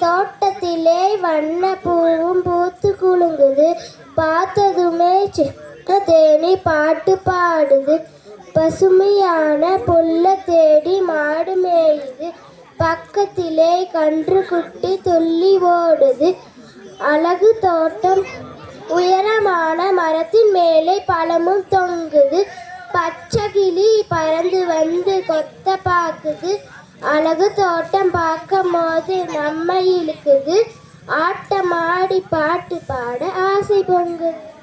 தோட்டத்திலே வண்ண பூவும் பூத்து குலுங்குது. பார்த்ததுமே சின்ன தேனி பாட்டு பாடுது. பசுமையான புல்ல தேடி மாடு மேயுது. பக்கத்திலே கன்று குட்டி துள்ளி ஓடுது. அழகு தோட்டம், உயரமான மரத்தின் மேலே பழமும் தொங்குது. பச்சை கிளி பறந்து வந்து கொத்த பாக்குது. அழகு தோட்டம் பார்க்கும் போது நம்மை இழுக்குது. ஆட்டமாடி பாட்டு பாட ஆசை பொங்குது.